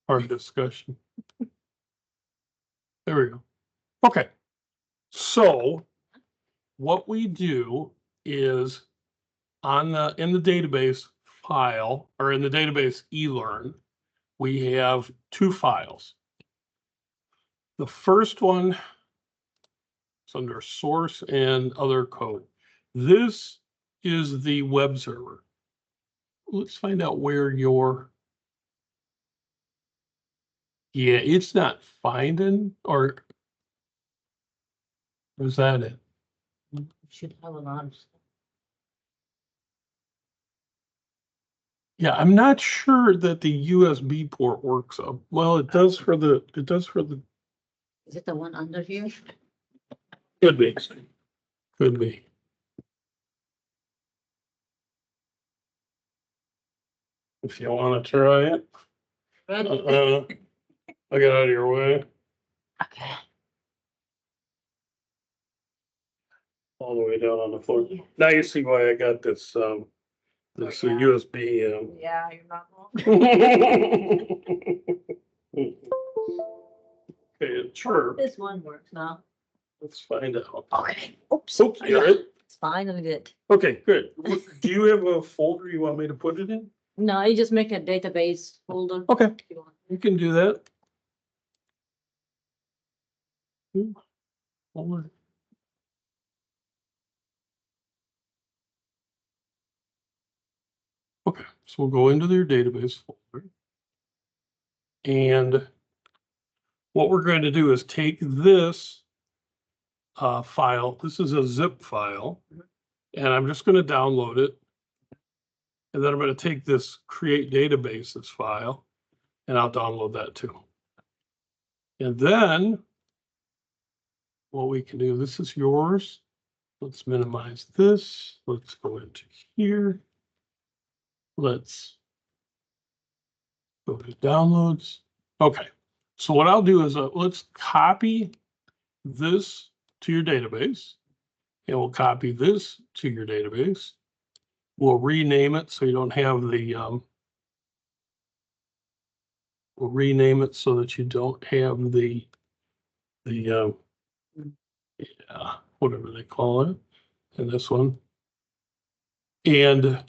hard discussion. There we go. Okay. So what we do is in the database file, or in the database eLearn, we have two files. The first one is under source and other code. This is the web server. Let's find out where yeah, it's not finding, or is that it? You should have a lot of stuff. Yeah, I'm not sure that the USB port works. Well, it does for the, Is it the one under here? could be. Could be. If you want to try it. Ready? I'll get out of your way. Okay. All the way down on the floor. Now you see why I got this, this USB. Yeah, you're not wrong. Okay, sure. This one works now. Let's find out. Okay. Oops. Oops, you got it? It's fine, I'm good. Okay, good. Do you have a folder you want me to put it in? No, you just make a database folder. Okay, if you want. you can do that. Hold on. Okay, so we'll go into their database folder. And what we're going to do is take this file. This is a zip file, and I'm just going to download it. And then I'm going to take this create databases file, and I'll download that too. And then what we can do, this is yours. Let's minimize this. Let's go into here. Let's go to downloads. Okay, so what I'll do is let's copy this to your database, and we'll copy this to your database. We'll rename it so you don't have the, we'll rename it so that you don't have the yeah, whatever they call it, in this one. And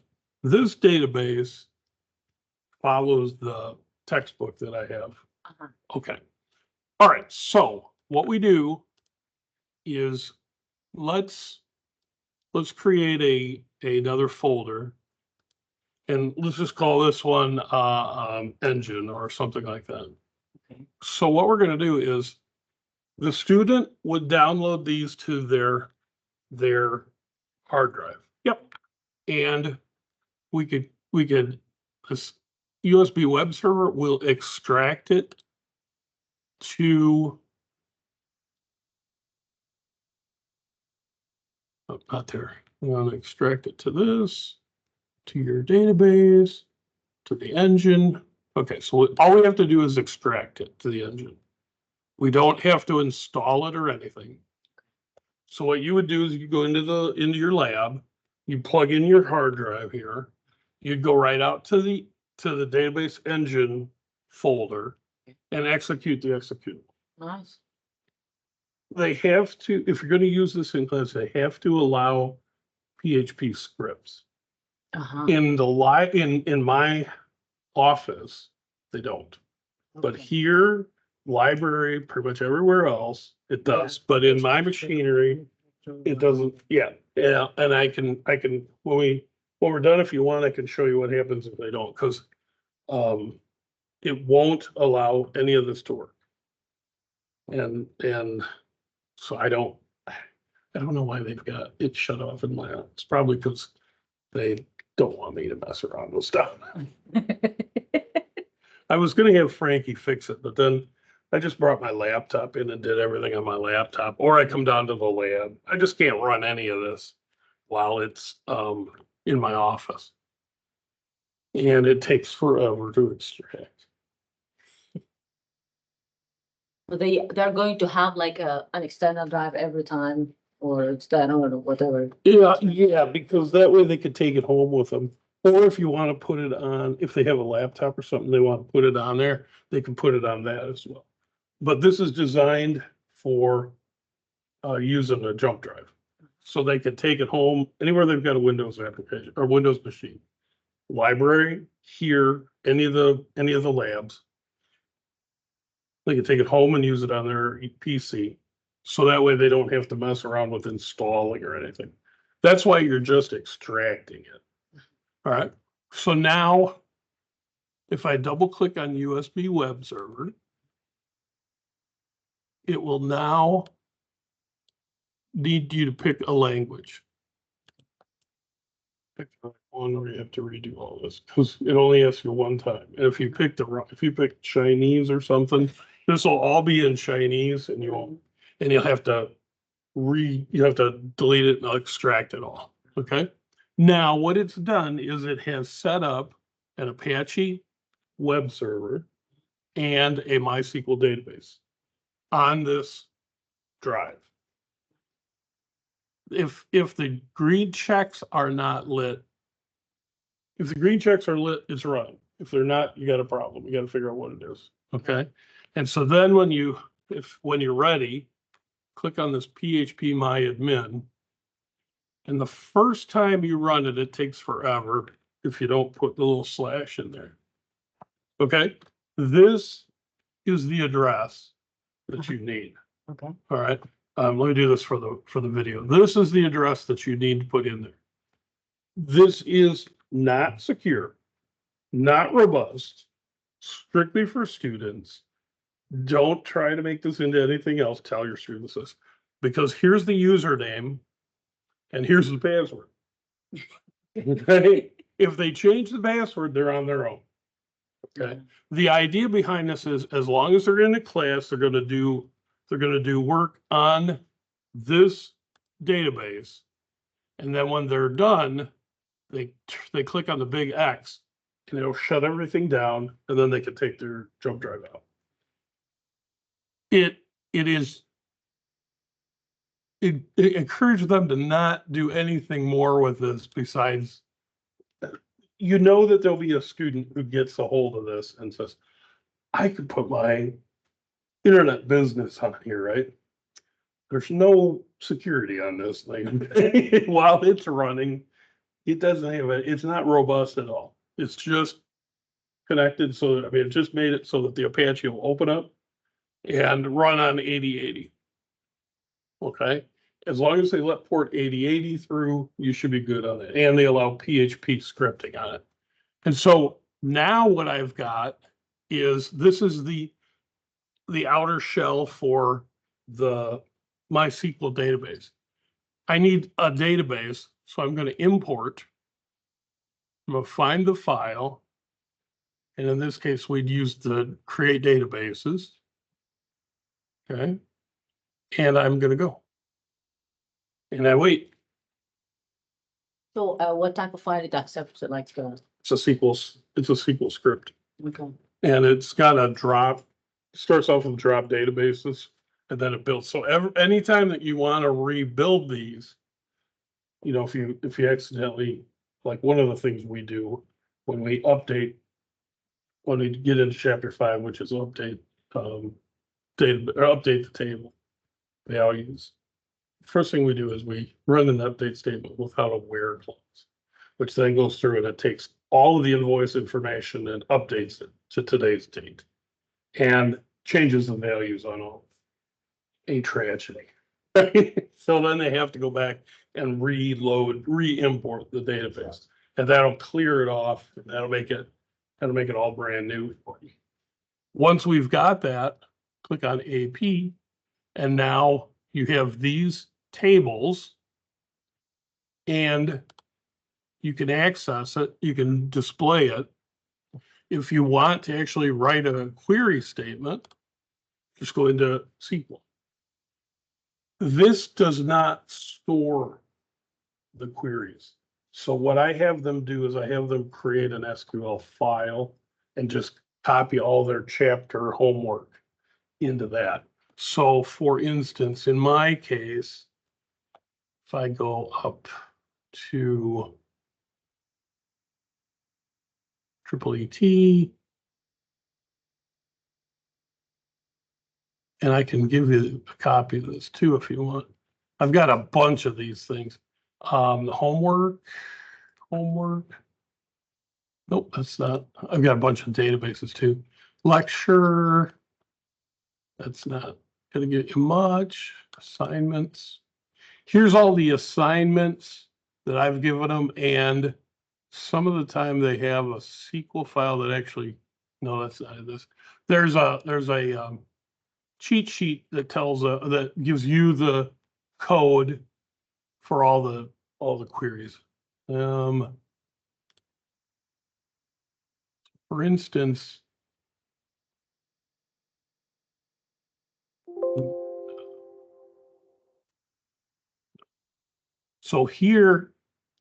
this database follows the textbook that I have. Okay. All right. So what we do is let's create another folder, and let's just call this one engine or something like that. Okay. So what we're going to do is the student would download these to their hard drive. Yep. And we could this USB web server will extract it to not there. We want to extract it to this, to your database, to the engine. Okay, so all we have to do is extract it to the engine. We don't have to install it or anything. So what you would do is you go into your lab, you plug in your hard drive here, you'd go right out to the database engine folder and execute the executable. Nice. They have to, if you're going to use this in class, they have to allow PHP scripts. In the in my office, they don't. But here, library, pretty much everywhere else, it does. Yeah. But in my machinery, it doesn't. Yeah, yeah. And I can when we're done, if you want, I can show you what happens if they don't, because it won't allow any of this to work. And so I don't know why they've got it shut off in my office. Probably because they don't want me to mess around with stuff. I was going to have Frankie fix it, but then I just brought my laptop in and did everything on my laptop, or I come down to the lab. I just can't run any of this while it's in my office. And it takes forever to extract. But they're going to have like an external drive every time, or external or whatever. Yeah, because that way they could take it home with them. Or if you want to put it on, if they have a laptop or something, they want to put it on there, they can put it on that as well. But this is designed for using a jump drive. So they can take it home anywhere they've got a Windows application or Windows machine. Library, here, any of the labs. They can take it home and use it on their PC. So that way they don't have to mess around with installing or anything. That's why you're just extracting it. All right. So now, if I double click on USB web server, it will now need you to pick a language. Pick one where you have to redo all this because it only asks you one time. And if you pick Chinese or something, this will all be in Chinese, and you'll have to delete it and extract it all. Okay. Now what it's done is it has set up an Apache web server and a MySQL database on this drive. If the green checks are not lit, if the green checks are lit, it's running. If they're not, you got a problem. You got to figure out what it is. Okay. And so then when you're ready, click on this PHP my admin. And the first time you run it, it takes forever if you don't put the little slash in there. Okay. This is the address that you need. Okay. All right. Let me do this for the video. This is the address that you need to put in there. This is not secure, not robust, strictly for students. Don't try to make this into anything else. Tell your students this, because here's the username and here's the password. Okay. If they change the password, they're on their own. Okay. The idea behind this is, as long as they're in a class, they're going to do work on this database. And then when they're done, they click on the big X and it'll shut everything down, and then they can take their jump drive out. It encourages them to not do anything more with this besides, that there'll be a student who gets a hold of this and says, I could put my internet business on here, right? There's no security on this thing. While it's running, it doesn't have it. It's not robust at all. It's just connected. So that, it just made it so that the Apache will open up and run on 8080. Okay. As long as they let port 8080 through, you should be good on it. And they allow PHP scripting on it. And so now what I've got is, this is the outer shell for the MySQL database. I need a database, so I'm going to import. I'm going to find the file. And in this case, we'd use the create databases. Okay. And I'm going to go. And I wait. So what type of file it accepts? Like It's a SQL script. okay. And it's got a drop, starts off with drop databases, and then it builds. So anytime that you want to rebuild these, if you accidentally, like one of the things we do when we get into chapter 5, which is update data or update the table values. First thing we do is we run an update statement without a where clause, which then goes through and it takes all of the invoice information and updates it to today's date and changes the values on all. A tragedy. So then they have to go back and re-import the database, and that'll clear it off. And that'll make it all brand new for you. Once we've got that, click on AP, and now you have these tables, and you can access it. You can display it. If you want to actually write a query statement, just go into SQL. This does not store the queries. So what I have them do is I have them create an SQL file and just copy all their chapter homework into that. So for instance, in my case, if I go up to triple ET. And I can give you a copy of this too if you want. I've got a bunch of these things. Homework. Nope, that's not. I've got a bunch of databases too. Lecture. That's not going to get you much. Assignments. Here's all the assignments that I've given them, and some of the time they have a SQL file that actually, no, that's not this. There's a cheat sheet that tells that gives you the code for all the queries. For instance, so here,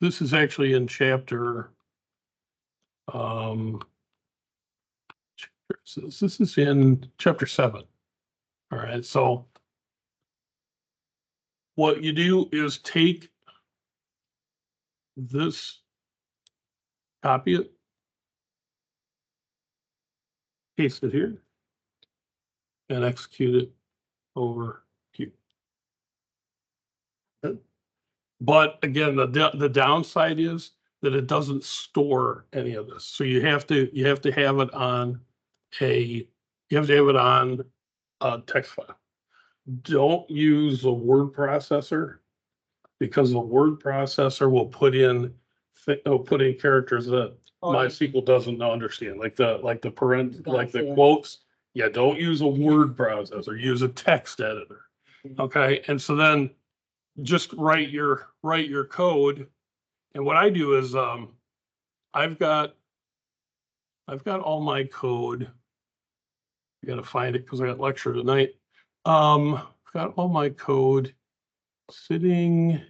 this is actually in chapter. This is in chapter 7. All right, so what you do is take this, copy it, paste it here, and execute it over here. But again, the downside is that it doesn't store any of this. So you have to have it on a text file. Don't use a word processor, because the word processor will put in characters that MySQL doesn't understand, like the quotes. Yeah, don't use a word processor. Use a text editor. Okay, and so then just write your code. And what I do is I've got all my code. I gotta find it because I got lecture tonight. I've got all my code sitting.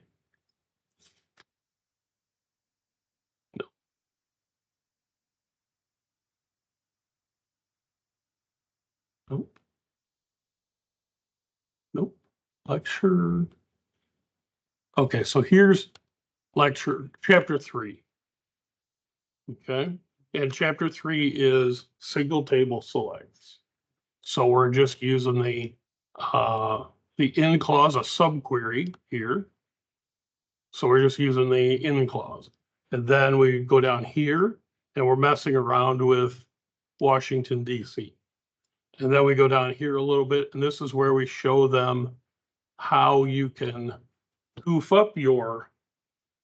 Nope. Nope. Lecture. Okay, so here's lecture chapter 3. Okay, and chapter 3 is single table selects. So we're just using the in clause, a subquery here. So we're just using the in clause. And then we go down here and we're messing around with Washington, D.C. And then we go down here a little bit, and this is where we show them how you can goof up your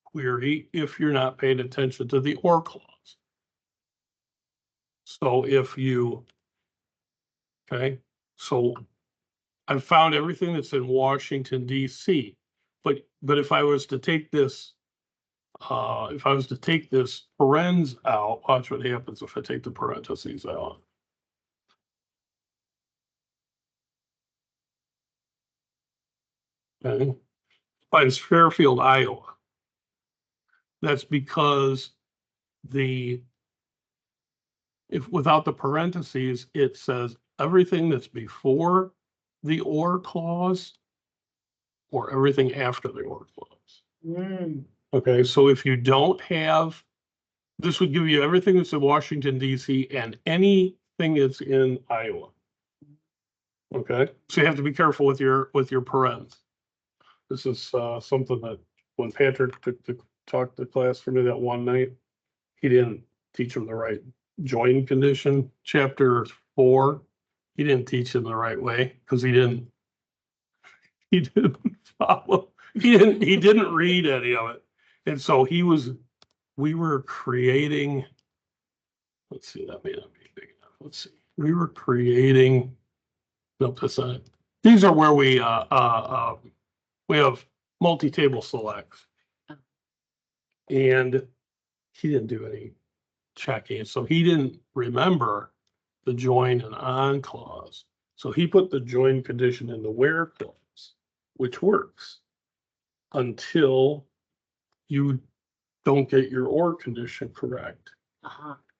query if you're not paying attention to the or clause. So so I've found everything that's in Washington, D.C. But if I was to take this, parens out, watch what happens if I take the parentheses out. Okay. Finds Fairfield, Iowa. That's because if without the parentheses, it says everything that's before the or clause or everything after the or clause. Okay, so if you don't have, this would give you everything that's in Washington, D.C. and anything that's in Iowa. Okay, so you have to be careful with your parens. This is something that when Patrick talked to class for me that one night, he didn't teach them the right join condition. Chapter 4, he didn't teach them the right way because he didn't follow. He didn't read any of it, and so we were creating. Let's see, that may not be big enough. Let's see. We were creating. Nope, that's not it. These are where we have multi-table selects, and he didn't do any checking, so he didn't remember the join and on clause. So he put the join condition in the where clause, which works until you don't get your or condition correct.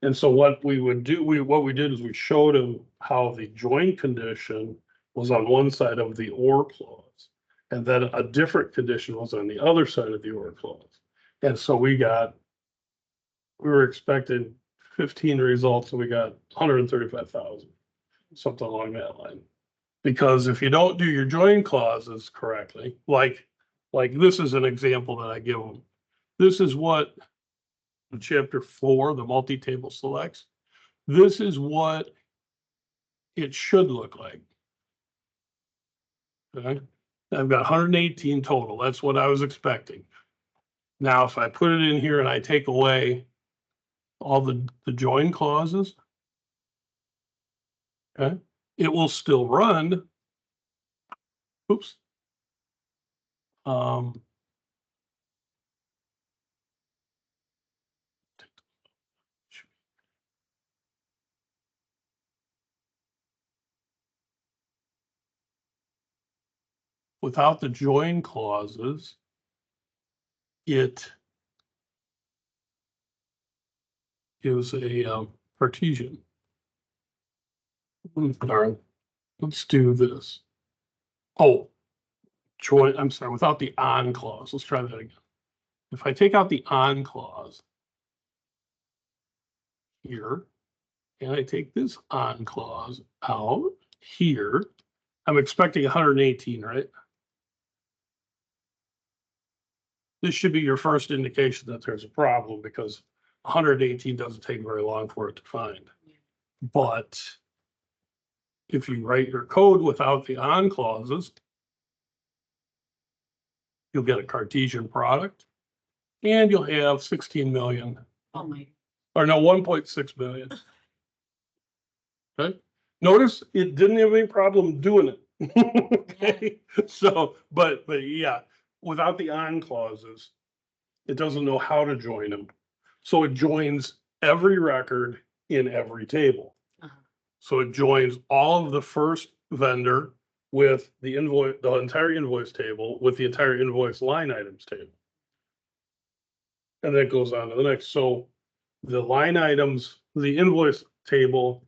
And so what we did is we showed him how the join condition was on one side of the or clause, and then a different condition was on the other side of the or clause. And so we were expecting 15 results, and we got 135,000, something along that line. Because if you don't do your join clauses correctly, like this is an example that I give them. This is what in chapter 4, the multi-table selects. This is what it should look like. Okay, I've got 118 total. That's what I was expecting. Now, if I put it in here and I take away all the join clauses, okay, it will still run. Oops. Without the join clauses, it is a Cartesian. All right, let's do this. Oh, join, I'm sorry, without the on clause. Let's try that again. If I take out the on clause here, and I take this on clause out here, I'm expecting 118, right? This should be your first indication that there's a problem, because 118 doesn't take very long for it to find. But if you write your code without the on clauses, you'll get a Cartesian product, and you'll have 16 million, Oh my. or no, 1.6 million. Okay. Notice it didn't have any problem doing it. Okay. So, but yeah, without the on clauses, it doesn't know how to join them. So it joins every record in every table. So it joins all of the first vendor with the invoice, the entire invoice table with the entire invoice line items table. And then it goes on to the next. So the line items, the invoice table,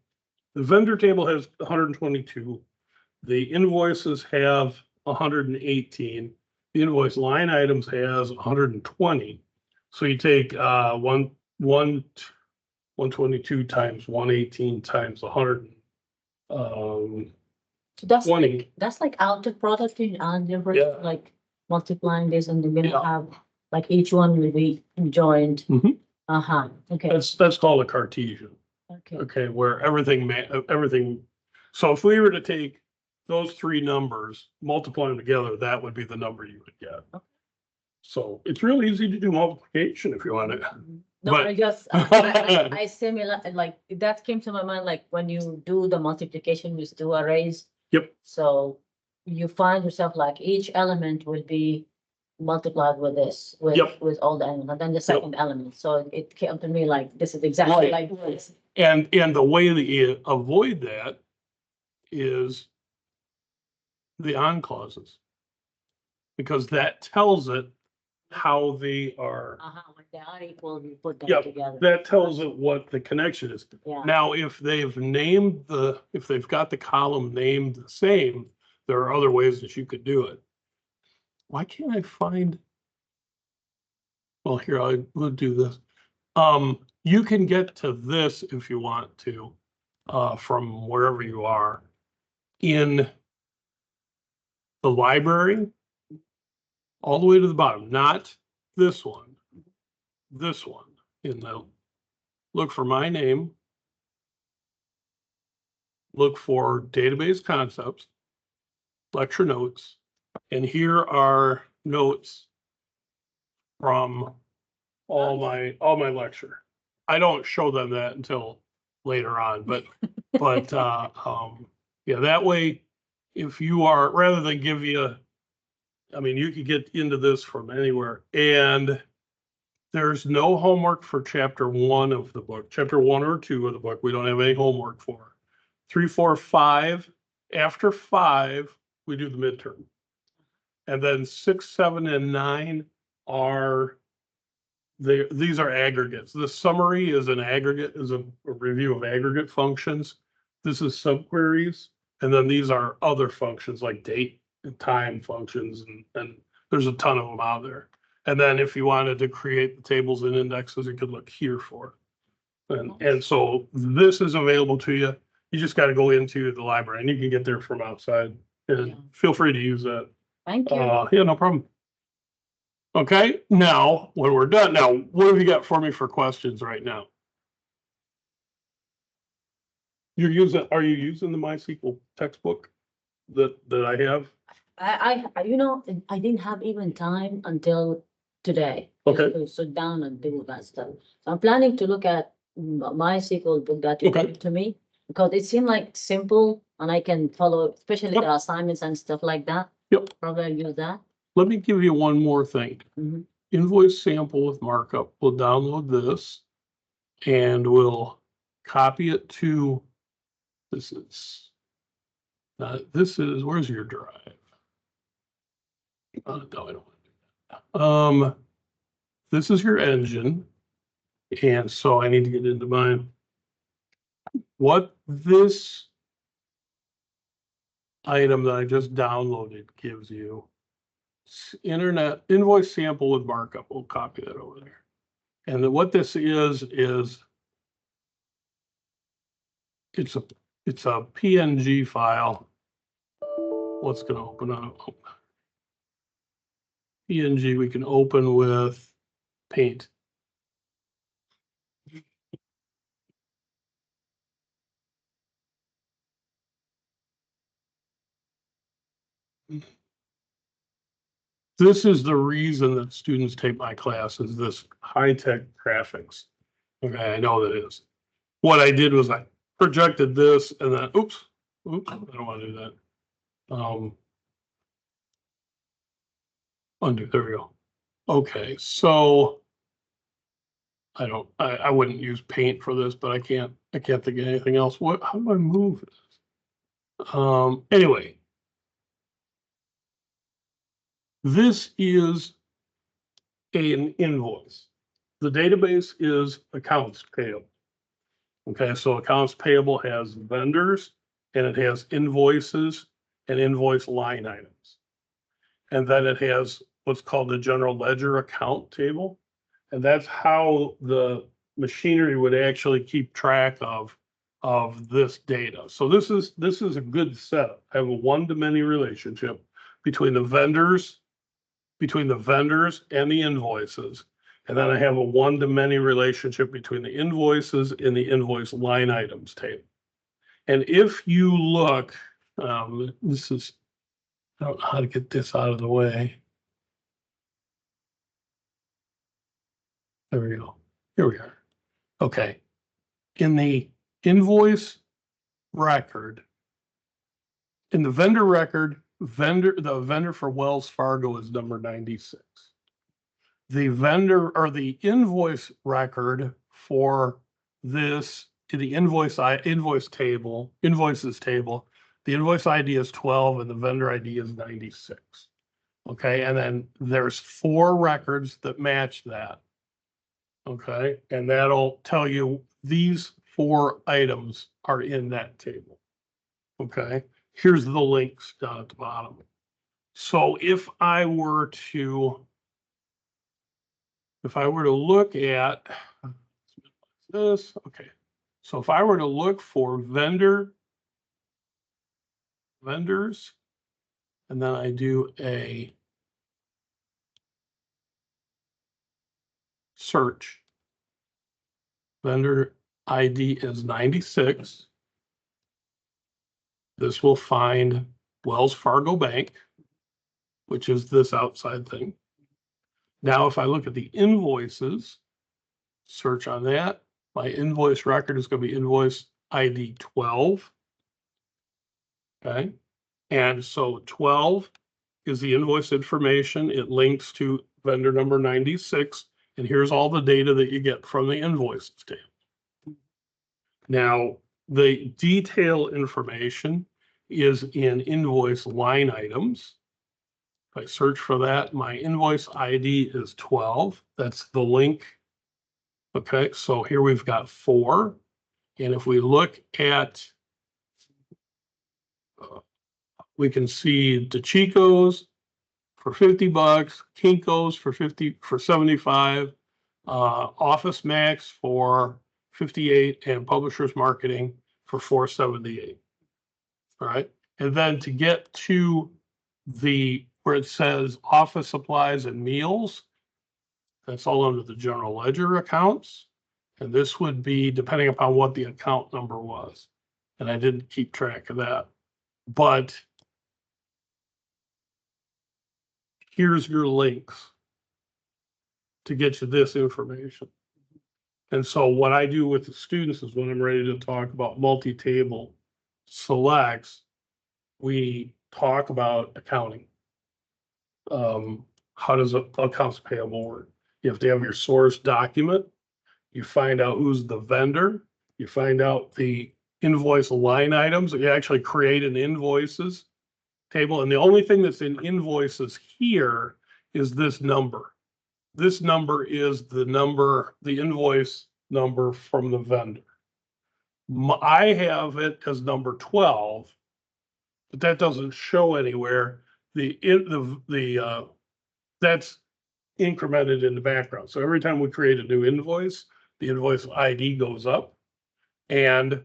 the vendor table has 122. The invoices have 118. The invoice line items has 120. So you take 122 times 118 times 100. So that's 20. like, that's like out the product in algebra, Yeah. like multiplying this, and they're gonna Yeah. have, like, each one will be joined. Mhm. Okay, That's called a Cartesian. okay. Okay, where everything. So if we were to take those three numbers, multiply them together, that would be the number you would get. Okay. So it's real easy to do multiplication if you want it. No, But- I just, I similar, like, that came to my mind, like, when you do the multiplication, you do arrays. Yep. So you find yourself like each element will be multiplied with this, Yep. with all the elements, and then the second element. So it came to me like, this is exactly Right. like this. And the way that you avoid that is the on clauses. Because that tells it how they are, When they are equal, you put them Yep, together. that tells it what the connection is. Yeah. Now, if they've got the column named the same, there are other ways that you could do it. Why can't I find? Well, here, we'll do this. You can get to this if you want to, from wherever you are in the library, all the way to the bottom, not this one, in the, look for my name, look for database concepts, lecture notes, and here are notes from all my lecture. I don't show them that until later on, but yeah, that way, if you are, rather than give you, I mean, you could get into this from anywhere, and there's no homework for chapter 1 of the book, chapter 1 or 2 of the book. We don't have any homework for 3, 4, 5. After 5, we do the midterm. And then 6, 7, and 9 are, these are aggregates. The summary is an aggregate, is a review of aggregate functions. This is subqueries. And then these are other functions like date and time functions. And there's a ton of them out there. And then if you wanted to create the tables and indexes, you could look here for it. And so this is available to you. You just got to go into the library and you can get there from outside, and Yeah. feel free to use that. Thank you. Yeah, no problem. Okay, now when we're done, now what have you got for me for questions right now? Are you using the MySQL textbook that I have? You know, I didn't have even time until today. Okay. To sit down and do that stuff. So I'm planning to look at my SQL book that you Okay. gave to me, because it seemed like simple and I can follow, especially Yep. the assignments and stuff like that. Yep. Probably I'll use that. Let me give you one more thing. Mhm. Invoice sample with markup. We'll download this and we'll copy it to, this is, where's your drive? No, I don't want to do that. This is your engine. And so I need to get into mine. What this item that I just downloaded gives you, internet invoice sample with markup. We'll copy that over there. And then what this is it's a PNG file. What's going to open up? PNG we can open with Paint. This is the reason that students take my class, is this high-tech graphics. Okay, I know that is. What I did was I projected this and then, oops, I don't want to do that. Undo, there we go. Okay, so I wouldn't use Paint for this, but I can't think of anything else. How do I move this? Anyway, this is an invoice. The database is accounts payable. Okay, so accounts payable has vendors and it has invoices and invoice line items. And then it has what's called the general ledger account table. And that's how the machinery would actually keep track of this data. So this is a good setup. I have a one-to-many relationship between the vendors and the invoices. And then I have a one-to-many relationship between the invoices and the invoice line items table. And if you look, I don't know how to get this out of the way. There we go. Here we are. Okay. In the invoice record, in the vendor record, the vendor for Wells Fargo is number 96. The vendor or the invoice record for this, the invoices table, the invoice ID is 12 and the vendor ID is 96. Okay, and then there's 4 records that match that. Okay, and that'll tell you these 4 items are in that table. Okay, here's the links down at the bottom. So if I were to look at this, okay. So if I were to look for vendors, and then I do a search, vendor ID is 96. This will find Wells Fargo Bank, which is this outside thing. Now, if I look at the invoices, search on that, my invoice record is going to be invoice ID 12. Okay. And so 12 is the invoice information. It links to vendor number 96. And here's all the data that you get from the invoices table. Now, the detail information is in invoice line items. If I search for that, my invoice ID is 12. That's the link. Okay, so here we've got 4. And if we look at, we can see DeChico's for $50, Kinko's for 75, Office Max for 58, and publishers marketing for 478. All right, and then to get to where it says office supplies and meals, that's all under the general ledger accounts. And this would be depending upon what the account number was. And I didn't keep track of that. But here's your links to get you this information. And so what I do with the students is when I'm ready to talk about multi-table selects, we talk about accounting. How does accounts payable work? You have to have your source document. You find out who's the vendor. You find out the invoice line items. You actually create an invoices table. And the only thing that's in invoices here is this number. This number is the invoice number from the vendor. I have it as number 12, but that doesn't show anywhere. That's incremented in the background. So every time we create a new invoice, the invoice ID goes up and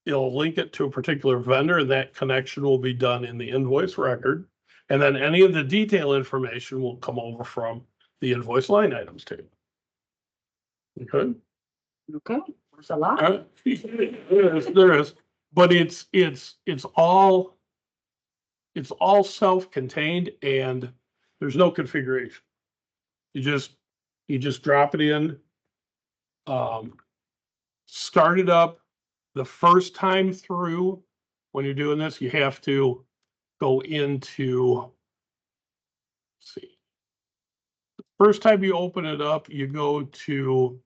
it'll link it to a particular vendor, and that connection will be done in the invoice record. And then any of the detail information will come over from the invoice line items table. Okay. Okay, there's a lot. There is, but it's all self-contained and there's no configuration. You just drop it in, start it up. The first time through, when you're doing this, you have to go into, let's see. The first time you open it up, you go to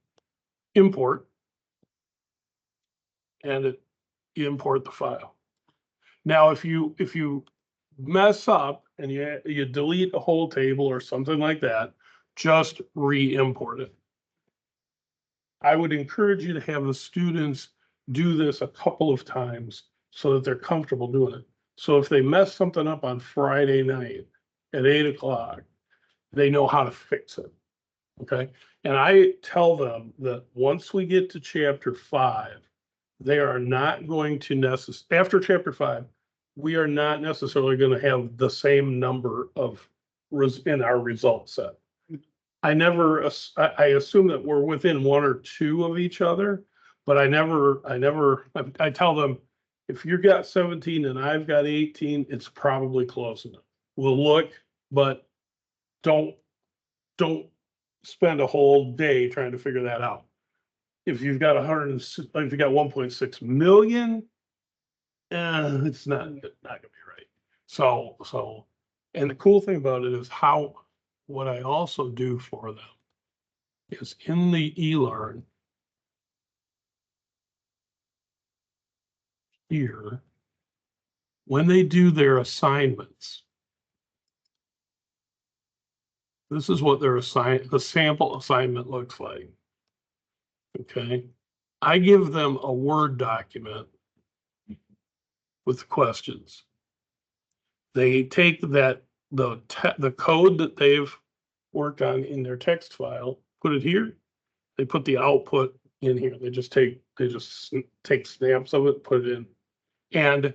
import, and you import the file. Now, if you mess up and you delete a whole table or something like that, just re-import it. I would encourage you to have the students do this a couple of times so that they're comfortable doing it. So if they mess something up on Friday night at 8 o'clock, they know how to fix it. Okay. And I tell them that once we get to chapter 5, they are not going to after chapter 5, we are not necessarily going to have the same number of in our result set. I assume that we're within 1 or 2 of each other, but I tell them, if you've got 17 and I've got 18, it's probably close enough. We'll look, but don't spend a whole day trying to figure that out. If you've got 1.6 million, it's not gonna be right. So, and the cool thing about it is what I also do for them is in the eLearn here, when they do their assignments, this is what the sample assignment looks like. Okay. I give them a Word document with questions. They take the code that they've worked on in their text file, put it here. They put the output in here. They just take snaps of it, put it in. And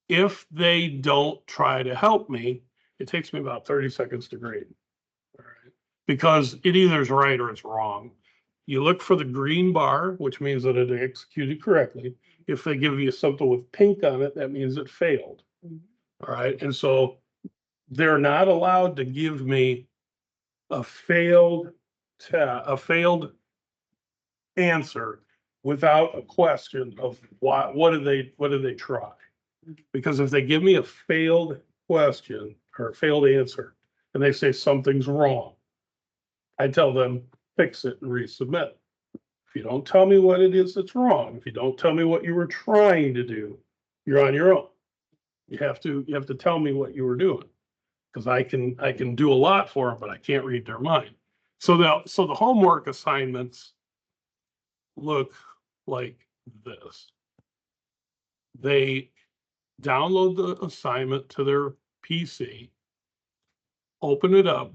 if they don't try to help me, it takes me about 30 seconds to grade. All right. Because it either is right or it's wrong. You look for the green bar, which means that it executed correctly. If they give you something with pink on it, that means it failed. All right. And so they're not allowed to give me a failed answer without a question of what did they try? Because if they give me a failed question or a failed answer and they say something's wrong, I tell them fix it and resubmit. If you don't tell me what it is that's wrong, if you don't tell me what you were trying to do, you're on your own. You have to tell me what you were doing, because I can do a lot for them, but I can't read their mind. So the homework assignments look like this. They download the assignment to their PC, open it up,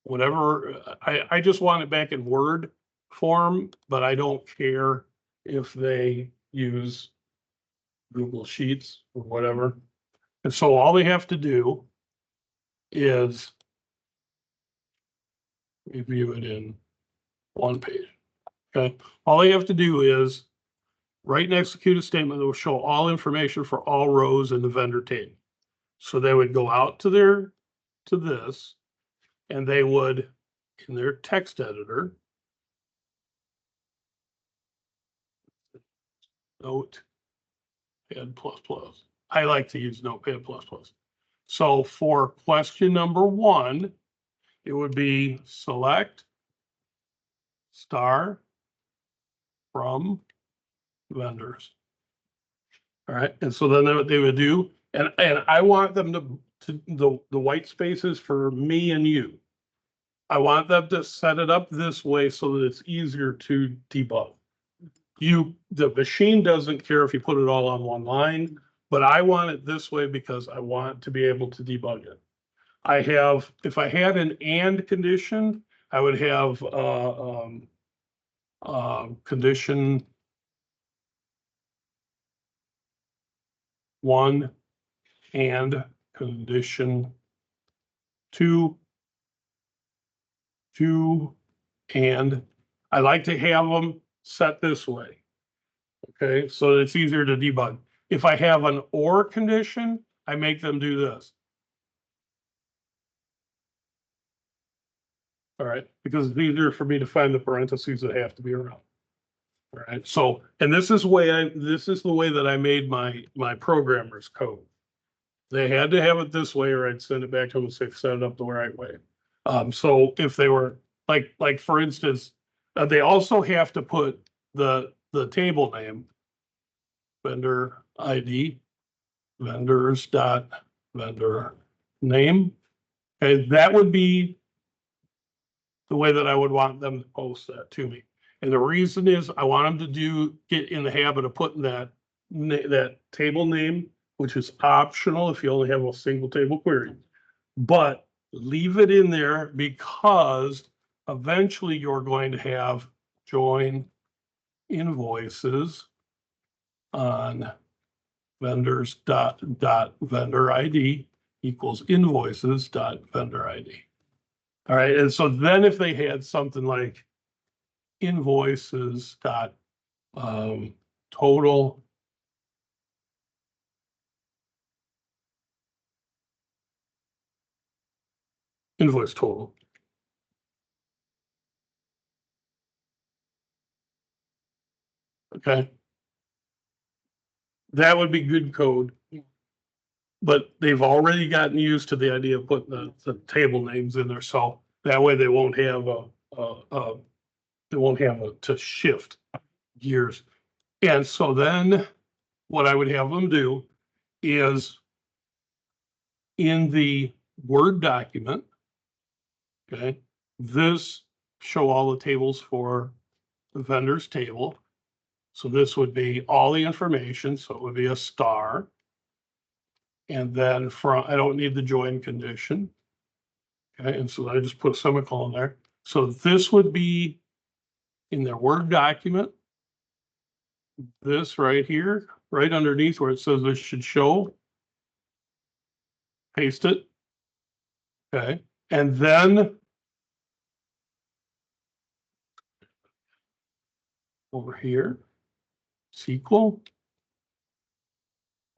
whatever, I just want it back in Word form, but I don't care if they use Google Sheets or whatever. And so all they have to do is review it in one page. Okay. All they have to do is write and execute a statement that will show all information for all rows in the vendor table. So they would go out to this, and they would, in their text editor, Notepad++. I like to use Notepad++. So for question number 1, it would be select star from vendors. All right, and so then what they would do, and I want them to the white spaces for me and you. I want them to set it up this way so that it's easier to debug. The machine doesn't care if you put it all on one line, but I want it this way because I want to be able to debug it. If I had an and condition, I would have condition 1 and condition 2, and I like to have them set this way. Okay, so it's easier to debug. If I have an or condition, I make them do this. All right, because it's easier for me to find the parentheses that have to be around. All right, so, and this is the way that I made my programmer's code. They had to have it this way, or I'd send it back to them and say, set it up the right way. So if they were like for instance, they also have to put the table name, vendor ID, vendor name. Okay, that would be the way that I would want them to post that to me. And the reason is I want them to get in the habit of putting that table name, which is optional if you only have a single table query. But leave it in there because eventually you're going to have join invoices on vendor ID equals invoices vendor ID. All right, and so then if they had something like invoices total invoice total. Okay. That would be good code. But they've already gotten used to the idea of putting the table names in there. So that way they won't have to shift gears. And so then what I would have them do is in the Word document, okay, this show all the tables for the vendor's table. So this would be all the information. So it would be a star. And then I don't need the join condition. Okay, and so I just put a semicolon there. So this would be in their Word document. This right here, right underneath where it says this should show. Paste it. Okay, and then over here, SQL,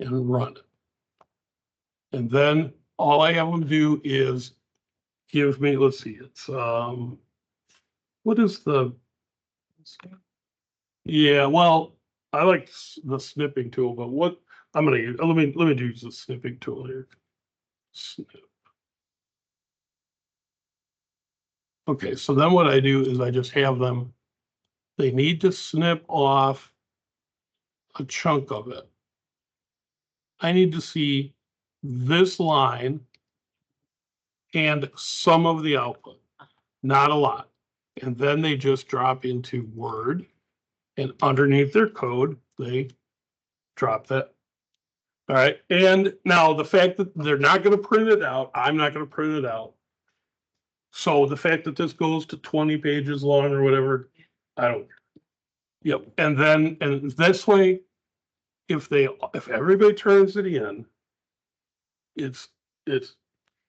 and run it. And then all I have them do is give me, let's see, it's what is the, yeah, well, I like the snipping tool, but what I'm gonna use, let me use the snipping tool here. Snip. Okay, so then what I do is I just have them, they need to snip off a chunk of it. I need to see this line and some of the output, not a lot. And then they just drop into Word, and underneath their code, they drop that. All right, and now the fact that they're not going to print it out, I'm not going to print it out. So the fact that this goes to 20 pages long or whatever, I don't. Yep, and this way, if everybody turns it in, it's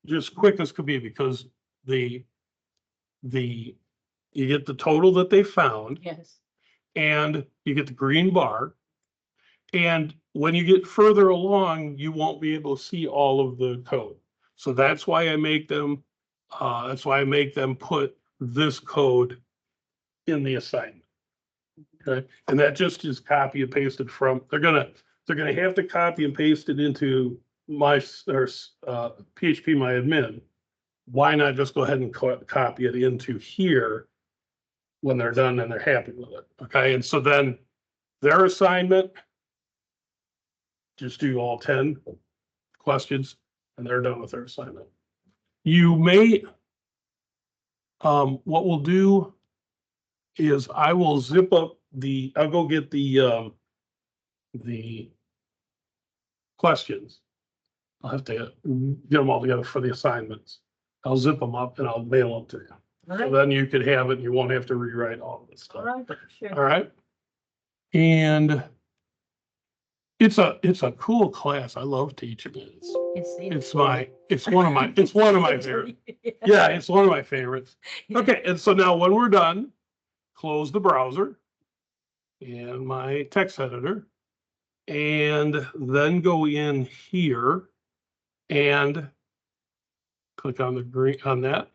just quick as could be, because the you get the total that they found, Yes. and you get the green bar. And when you get further along, you won't be able to see all of the code. So that's why I make them put this code in the assignment. Okay, and that just is copy and pasted from, they're gonna have to copy and paste it into PHP my admin. Why not just go ahead and copy it into here when they're done and they're happy with it? Okay, and so then their assignment, just do all 10 questions and they're done with their assignment. You may, what we'll do is I will zip up I'll go get the questions. I'll have to get them all together for the assignments. I'll zip them up and I'll mail them to you. All So right, then you could have it and you won't have to rewrite all of this all stuff. right, sure. All right. And it's a cool class. I love teaching it. It's one of my favorites. Yeah, it's one of my favorites. Okay, and so now when we're done, close the browser and my text editor, and then go in here and click on the green on that,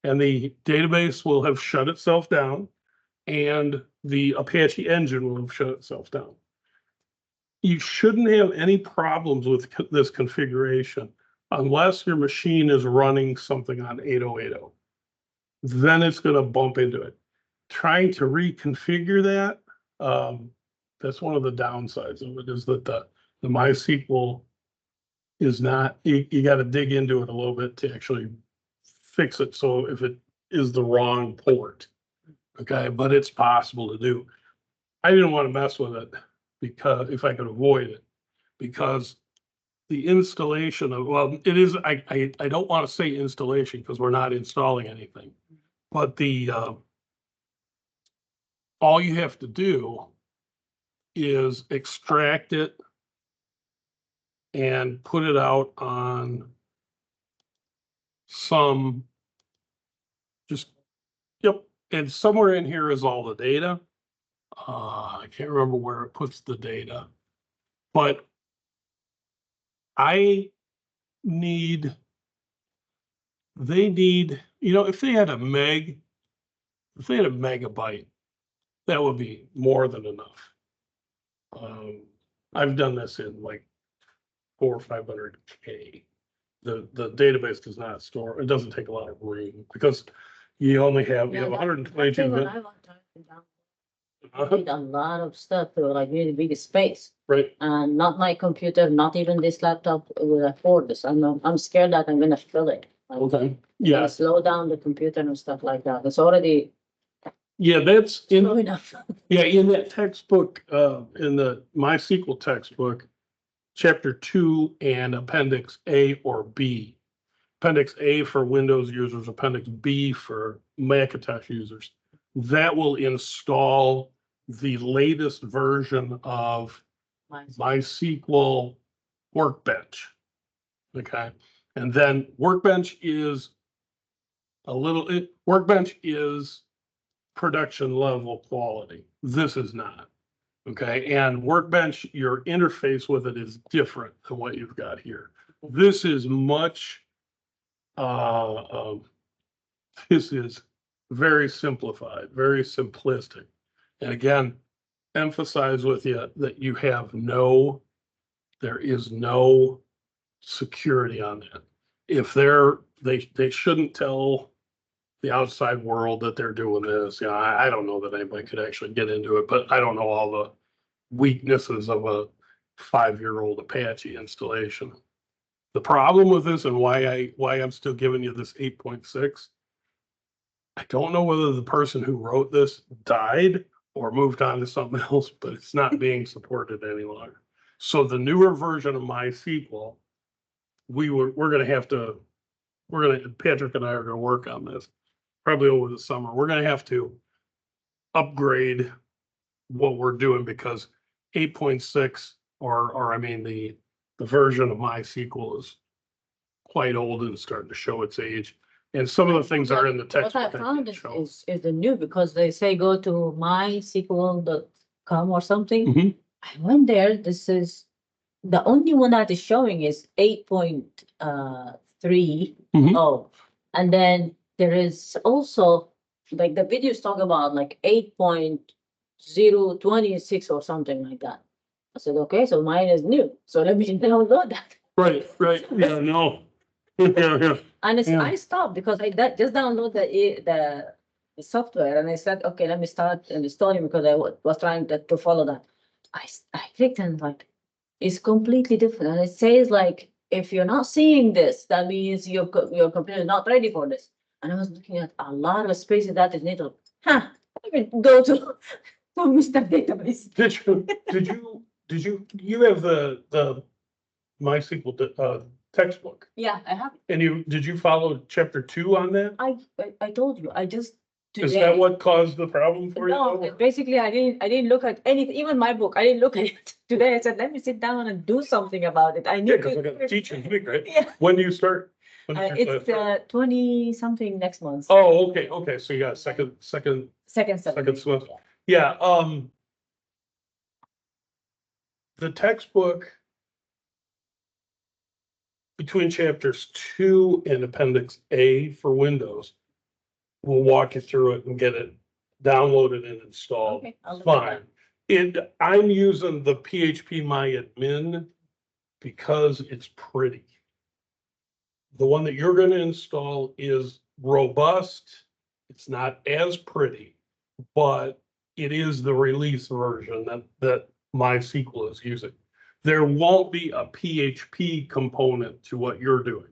and the database will have shut itself down, and the Apache engine will have shut itself down. You shouldn't have any problems with this configuration unless your machine is running something on 8080. Then it's going to bump into it. Trying to reconfigure that, that's one of the downsides of it, is that the MySQL is not, you got to dig into it a little bit to actually fix it. So if it is the wrong port, okay, but it's possible to do. I didn't want to mess with it because if I could avoid it, because the installation of, well, it is, I don't want to say installation because we're not installing anything, but all you have to do is extract it and put it out on some, just, yep. And somewhere in here is all the data. I can't remember where it puts the data, but they need, if they had a megabyte, that would be more than enough. I've done this in like 400 or 500K. The database does not store, it doesn't take a lot of room because you only have, you have 122. When I want to need a lot of stuff to like really big space. Right. And not my computer, not even this laptop will afford this. I'm scared that I'm gonna fill it. Like, Okay. Yeah. slow down the computer and stuff like that. It's already Yeah, that's slow enough. yeah, in that textbook, in the MySQL textbook, chapter 2 and appendix A or B. Appendix A for Windows users, appendix B for Macintosh users. That will install the latest version of MySQL Workbench. Okay. And then Workbench is Workbench is production level quality. This is not. Okay. And Workbench, your interface with it is different than what you've got here. This is much, this is very simplified, very simplistic. And again, emphasize with you that there is no security on that. If they shouldn't tell the outside world that they're doing this. I don't know that anybody could actually get into it, but I don't know all the weaknesses of a 5-year-old Apache installation. The problem with this and why I'm still giving you this 8.6, I don't know whether the person who wrote this died or moved on to something else, but it's not being supported any longer. So the newer version of MySQL, we're going to have to Patrick and I are gonna work on this, probably over the summer. We're gonna have to upgrade what we're doing because 8.6 or I mean, the version of MySQL is quite old and starting to show its age. And some of the things are in the text. What I found is the new, because they say go to mysql.com or something. Mhm. I went there, this is, the only one that is showing is 8.3. Mhm. Oh, and then there is also, like the videos talk about like 8.026 or something like that. I said, okay, so mine is new, so let me download that. Right, yeah, no. Yeah. And Yeah. I stopped because just download the software, and I said, okay, let me start installing because I was trying to follow that. I clicked and like, it's completely different, and it says like, if you're not seeing this, that means your computer is not ready for this. And I was looking at a lot of spaces that is needed. Let me go to Mr. Database. You have the MySQL textbook? Yeah, I have. And did you follow chapter 2 on that? I told you, I just Is today. that what caused the problem for you? No, basically, I didn't look at anything, even my book, I didn't look at it today. I said, let me sit down and do something about it. I Yeah, need because I got to teach you, right? Yeah. When do you start? When does your class start? It's 20 something next month. Oh, okay, so you got second Second semester. semester. Yeah, the textbook between chapters 2 and appendix A for Windows, we'll walk you through it and get it downloaded and installed. Okay, I'll look at Fine. I'm using the PHP MyAdmin because it's pretty. The one that you're going to install is robust. It's not as pretty, but it is the release version that MySQL is using. There won't be a PHP component to what you're doing.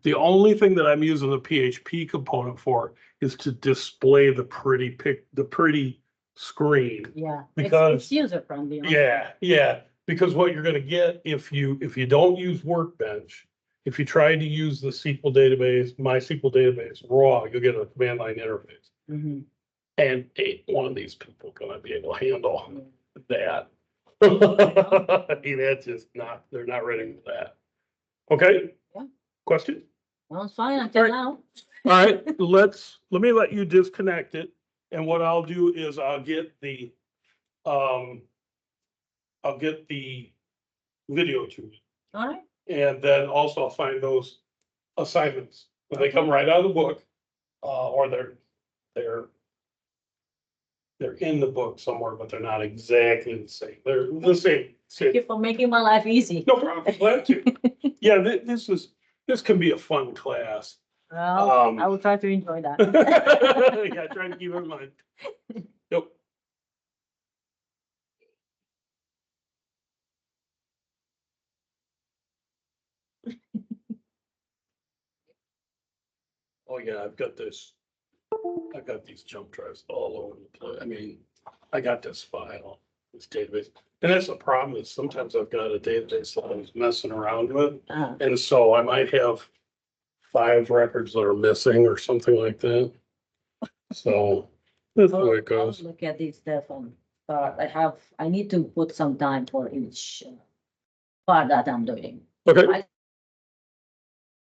The only thing that I'm using the PHP component for is to display the pretty screen. Yeah, Because it's user friendly. Yeah, because what you're gonna get if you don't use Workbench, if you try to use the SQL database, MySQL database raw, you'll get a command line interface. Mhm. And ain't one of these people gonna be able to handle that. I mean, that's just not, they're not ready for that. Okay? Yeah. Question? Well, it's fine until now. All right, let me let you disconnect it. And what I'll do is I'll get the video to you. All right. And then also I'll find those assignments. When they come right out of the book, or they're in the book somewhere, but they're not exactly the same. They're the same. Thank you for making my life easy. No problem, glad to. Yeah, this can be a fun class. Well, I will try to enjoy that. Yeah, try to keep it in mind. Yep. Oh, yeah, I've got these jump drives all over the place. I mean, I got this file, this database. And that's the problem is sometimes I've got a database that I'm messing around with. And so I might have 5 records that are missing or something like that. So that's the way it goes. I'll look at this stuff but I need to put some time for each part that I'm doing. Okay.